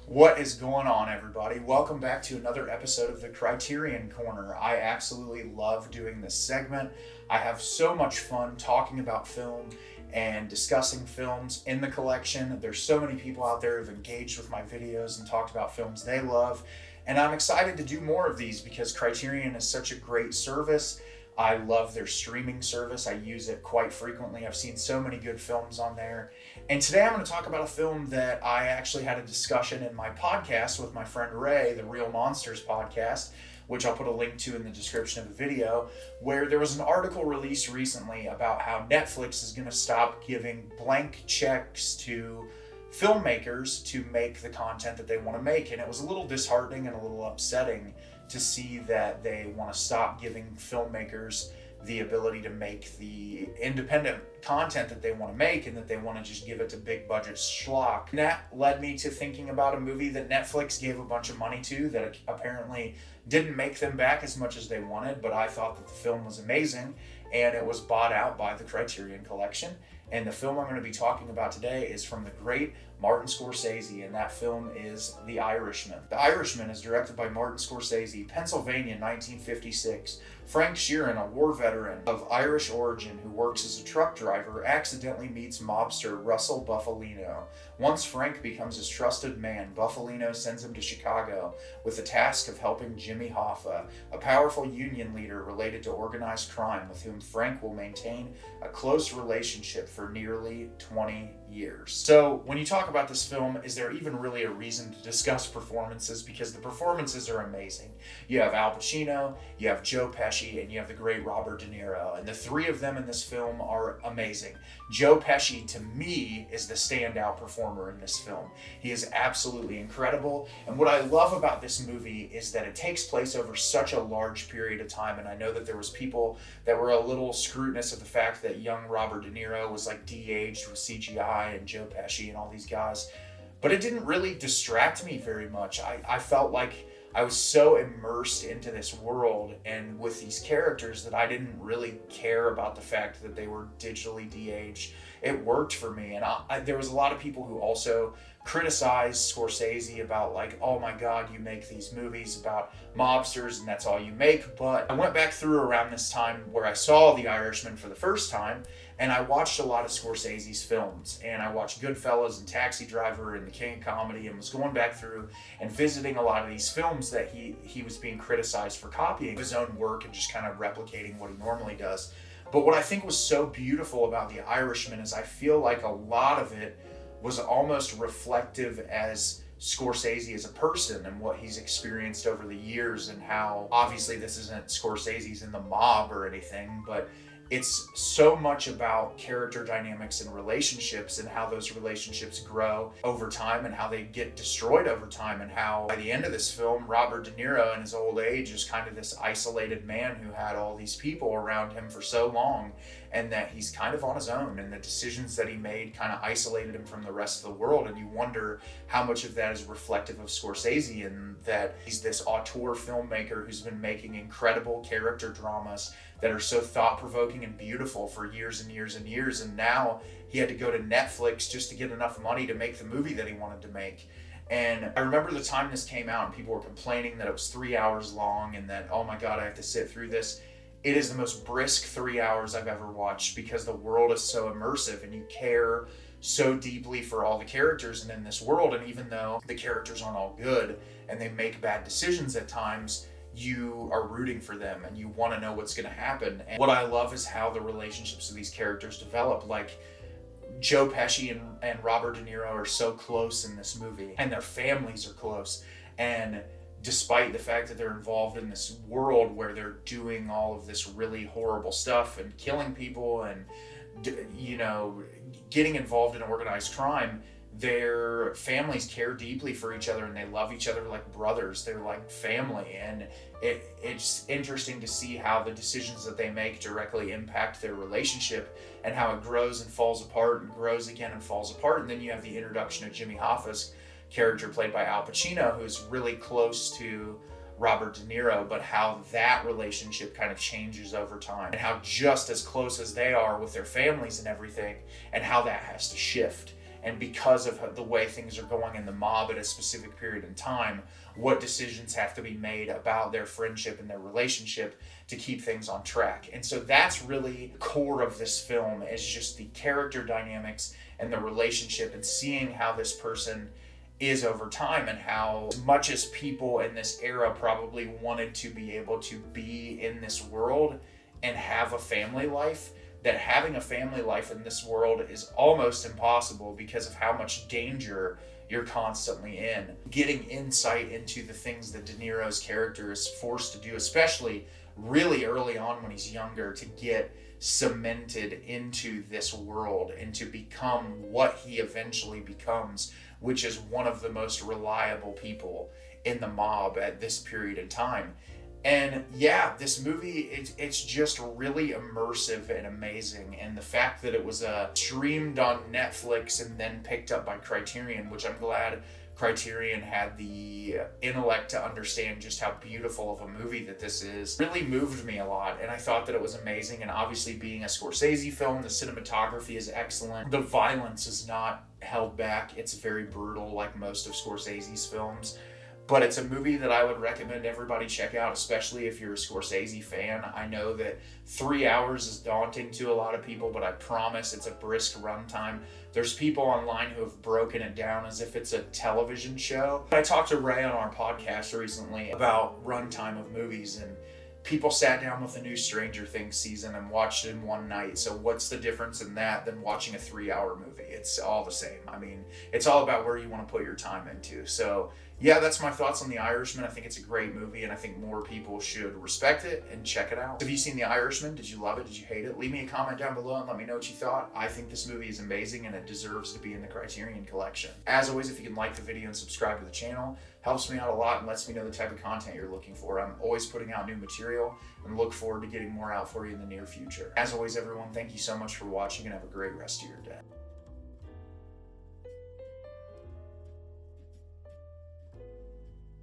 What is going on, everybody? Welcome back to another episode of the Criterion Corner. I absolutely love doing this segment. I have so much fun talking about film and discussing films in the collection. There's so many people out there who've engaged with my videos and talked about films they love. And I'm excited to do more of these because Criterion is such a great service. I love their streaming service. I use it quite frequently. I've seen so many good films on there. And today I'm going to talk about a film that I actually had a discussion in my podcast with my friend Ray, the Real Monsters podcast, which I'll put a link to in the description of the video, where there was an article released recently about how Netflix is going to stop giving blank checks to filmmakers to make the content that they want to make. And it was a little disheartening and a little upsetting to see that they want to stop giving filmmakers the ability to make the independent content that they want to make, and that they want to just give it to big budget schlock. And that led me to thinking about a movie that Netflix gave a bunch of money to that apparently didn't make them back as much as they wanted, but I thought that the film was amazing, and it was bought out by the Criterion Collection. And the film I'm going to be talking about today is from the great Martin Scorsese, and that film is The Irishman. The Irishman is directed by Martin Scorsese, Pennsylvania, 1956. Frank Sheeran, a war veteran of Irish origin who works as a truck driver, accidentally meets mobster Russell Bufalino. Once Frank becomes his trusted man, Bufalino sends him to Chicago with the task of helping Jimmy Hoffa, a powerful union leader related to organized crime with whom Frank will maintain a close relationship for nearly 20 years. So when you talk about this film, is there even really a reason to discuss performances? Because the performances are amazing. You have Al Pacino, you have Joe Pesci, and you have the great Robert De Niro. And the three of them in this film are amazing. Joe Pesci, to me, is the standout performer in this film. He is absolutely incredible. And what I love about this movie is that it takes place over such a large period of time. And I know that there was people that were a little scrutinous of the fact that young Robert De Niro was like de-aged with CGI and Joe Pesci and all these guys. But it didn't really distract me very much. I felt like I was so immersed into this world and with these characters that I didn't really care about the fact that they were digitally de-aged. It worked for me. And there was a lot of people who also criticized Scorsese about like, oh my God, you make these movies about mobsters and that's all you make. But I went back through around this time where I saw The Irishman for the first time, and I watched a lot of Scorsese's films, and I watched Goodfellas and Taxi Driver and The King of Comedy, and was going back through and visiting a lot of these films that he was being criticized for copying his own work and just kind of replicating what he normally does. But what I think was so beautiful about The Irishman is I feel like a lot of it was almost reflective as Scorsese as a person and what he's experienced over the years, and how obviously this isn't Scorsese's in the mob or anything, but it's so much about character dynamics and relationships, and how those relationships grow over time and how they get destroyed over time, and how by the end of this film, Robert De Niro in his old age is kind of this isolated man who had all these people around him for so long, and that he's kind of on his own, and the decisions that he made kind of isolated him from the rest of the world. And you wonder how much of that is reflective of Scorsese, and that he's this auteur filmmaker who's been making incredible character dramas that are so thought-provoking and beautiful for years and years and years, and now he had to go to Netflix just to get enough money to make the movie that he wanted to make. And I remember the time this came out and people were complaining that it was 3 hours long and that, oh my God, I have to sit through this. It is the most brisk 3 hours I've ever watched, because the world is so immersive and you care so deeply for all the characters and in this world. And even though the characters aren't all good and they make bad decisions at times, you are rooting for them and you want to know what's going to happen. And what I love is how the relationships of these characters develop. Like Joe Pesci and Robert De Niro are so close in this movie, and their families are close. And despite the fact that they're involved in this world where they're doing all of this really horrible stuff and killing people and, you know, getting involved in organized crime, their families care deeply for each other and they love each other like brothers. They're like family, and it's interesting to see how the decisions that they make directly impact their relationship, and how it grows and falls apart and grows again and falls apart. And then you have the introduction of Jimmy Hoffa's character played by Al Pacino, who's really close to Robert De Niro, but how that relationship kind of changes over time, and how just as close as they are with their families and everything, and how that has to shift. and because of the way things are going in the mob at a specific period in time, what decisions have to be made about their friendship and their relationship to keep things on track. And so that's really the core of this film, is just the character dynamics and the relationship, and seeing how this person is over time, and how much as people in this era probably wanted to be able to be in this world and have a family life, that having a family life in this world is almost impossible because of how much danger you're constantly in. Getting insight into the things that De Niro's character is forced to do, especially really early on when he's younger, to get cemented into this world and to become what he eventually becomes, which is one of the most reliable people in the mob at this period in time. And yeah, this movie, it's just really immersive and amazing. And the fact that it was streamed on Netflix and then picked up by Criterion, which I'm glad Criterion had the intellect to understand just how beautiful of a movie that this is, really moved me a lot. And I thought that it was amazing. And obviously, being a Scorsese film, the cinematography is excellent. The violence is not held back. It's very brutal, like most of Scorsese's films. But it's a movie that I would recommend everybody check out, especially if you're a Scorsese fan. I know that 3 hours is daunting to a lot of people, but I promise it's a brisk runtime. There's people online who have broken it down as if it's a television show. I talked to Ray on our podcast recently about runtime of movies, and people sat down with a new Stranger Things season and watched it in one night. So what's the difference in that than watching a 3-hour movie? It's all the same. I mean, it's all about where you want to put your time into. So yeah, that's my thoughts on The Irishman. I think it's a great movie, and I think more people should respect it and check it out. Have you seen The Irishman? Did you love it? Did you hate it? Leave me a comment down below and let me know what you thought. I think this movie is amazing, and it deserves to be in the Criterion collection. As always, if you can like the video and subscribe to the channel, helps me out a lot and lets me know the type of content you're looking for. I'm always putting out new material and look forward to getting more out for you in the near future. As always, everyone, thank you so much for watching, and have a great rest of your day.